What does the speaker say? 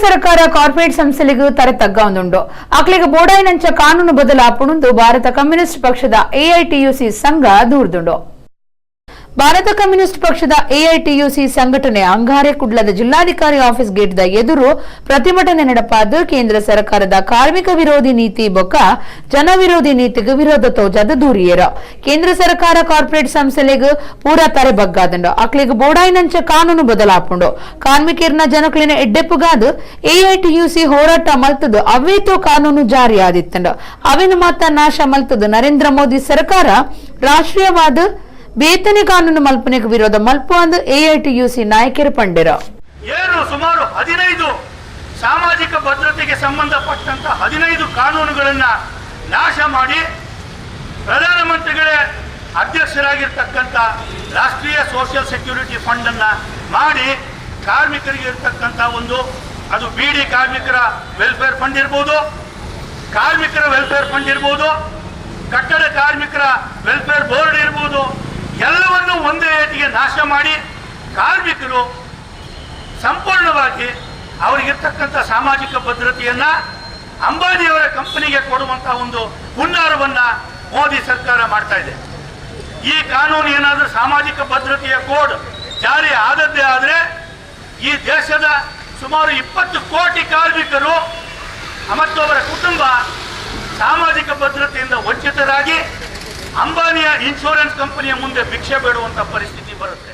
ಸರ್ಕಾರ ಕಾರ್ಪೊರೇಟ್ ಸಂಸ್ಥೆಗಳಿಗೂ ತರತಗ್ಗ ಒಂದುಂಡು ಅಕ್ಲಿಗೆ ಬೋಡಾಯಿನಂಚ ಕಾನೂನು ಬದಲಾಪಣೆಂದು ಭಾರತ ಕಮ್ಯುನಿಸ್ಟ್ ಪಕ್ಷದ ಎಐಟಿಯುಸಿ ಸಂಘ ದೂರ್ದುಂಡು. ಭಾರತ ಕಮ್ಯುನಿಸ್ಟ್ ಪಕ್ಷದ ಎಐಟಿಯುಸಿ ಸಂಘಟನೆ ಅಂಗಾರೆ ಕುಡ್ಲದ ಜಿಲ್ಲಾಧಿಕಾರಿ ಆಫೀಸ್ ಗೇಟ್ದ ಎದುರು ಪ್ರತಿಭಟನೆ ನಡೆಪಾದು ಕೇಂದ್ರ ಸರ್ಕಾರದ ಕಾರ್ಮಿಕ ವಿರೋಧಿ ನೀತಿ ಬೊಕ್ಕ ಜನ ವಿರೋಧಿ ನೀತಿಗೆ ವಿರೋಧ ತೋಜಾದ ದೂರಿಯರು. ಕೇಂದ್ರ ಸರ್ಕಾರ ಕಾರ್ಪೊರೇಟ್ ಸಂಸ್ಥೆಗಳಿಗೆ ಪೂರಾ ತರೆ ಬಗ್ಗಾದಂಡು ಅಕ್ಲಿಗೆ ಬೋಡಾಯಿನಂಚ ಕಾನೂನು ಬದಲಾಪುಂಡು ಕಾರ್ಮಿಕರನ್ನ ಜನಕ್ಲಿನ ಎಡ್ಡೆಪ್ಪುಗಾದು ಎಐಟಿಯುಸಿ ಹೋರಾಟ ಮಲ್ತದು ಅವೇತೋ ಕಾನೂನು ಜಾರಿಯಾದಿತ್ತಂಡು ಅವಿನ ಮಾತ ನಾಶ ಮಲ್ತದು ನರೇಂದ್ರ ಮೋದಿ ಸರ್ಕಾರ ರಾಷ್ಟ್ರೀಯವಾದ ಬೇತನೆ ಕಾನೂನು ಮಲ್ಪನೆಗೆ ವಿರೋಧ ಮಲ್ಪ ಅಂದು ಎಐಟಿಯುಸಿ ನಾಯಕರು ಪಂಡಿರ. ಏನು ಸುಮಾರು 15 ಸಾಮಾಜಿಕ ಭದ್ರತೆಗೆ ಸಂಬಂಧಪಟ್ಟಂತ 15 ಕಾನೂನುಗಳನ್ನ ನಾಶ ಮಾಡಿ ಪ್ರಧಾನಮಂತ್ರಿಗಳೇ ಅಧ್ಯಕ್ಷರಾಗಿರ್ತಕ್ಕಂಥ ರಾಷ್ಟ್ರೀಯ ಸೋಷಿಯಲ್ ಸೆಕ್ಯೂರಿಟಿ ಫಂಡ್ ಅನ್ನ ಮಾಡಿ ಕಾರ್ಮಿಕರಿಗೆ ಇರ್ತಕ್ಕಂಥ ಒಂದು ಅದು ಬಿಡಿ ಕಾರ್ಮಿಕರ ವೆಲ್ಫೇರ್ ಫಂಡ್ ಇರ್ಬೋದು, ಕಾರ್ಮಿಕರ ವೆಲ್ಫೇರ್ ಫಂಡ್ ಇರ್ಬೋದು, ಕಟ್ಟಡ ಕಾರ್ಮಿಕರ ವೆಲ್ಫೇರ್ ಬೋರ್ಡ್ ಇರ್ಬೋದು, ಎಲ್ಲವನ್ನು ಒಂದೇ ಏಟಿಗೆ ನಾಶ ಮಾಡಿ ಕಾರ್ಮಿಕರು ಸಂಪೂರ್ಣವಾಗಿ ಅವರಿಗಿರ್ತಕ್ಕಂಥ ಸಾಮಾಜಿಕ ಭದ್ರತೆಯನ್ನ ಅಂಬಾನಿಯವರ ಕಂಪನಿಗೆ ಕೊಡುವಂತಹ ಒಂದು ಹುನ್ನಾರವನ್ನ ಮೋದಿ ಸರ್ಕಾರ ಮಾಡ್ತಾ ಇದೆ. ಈ ಕಾನೂನು ಏನಾದರೂ ಸಾಮಾಜಿಕ ಭದ್ರತೆಯ ಕೋಡ್ ಜಾರಿ ಆದದ್ದೇ ಆದರೆ ಈ ದೇಶದ ಸುಮಾರು 20 ಕೋಟಿ ಕಾರ್ಮಿಕರು ಮತ್ತು ಅವರ ಕುಟುಂಬ ಸಾಮಾಜಿಕ ಭದ್ರತೆಯಿಂದ ವಂಚಿತರಾಗಿ ಅಂಬಾನಿಯ ಇನ್ಶೂರೆನ್ಸ್ ಕಂಪನಿಯ ಮುಂದೆ ಭಿಕ್ಷೆ ಬೇಡುವಂತ ಪರಿಸ್ಥಿತಿ ಬರುತ್ತೆ.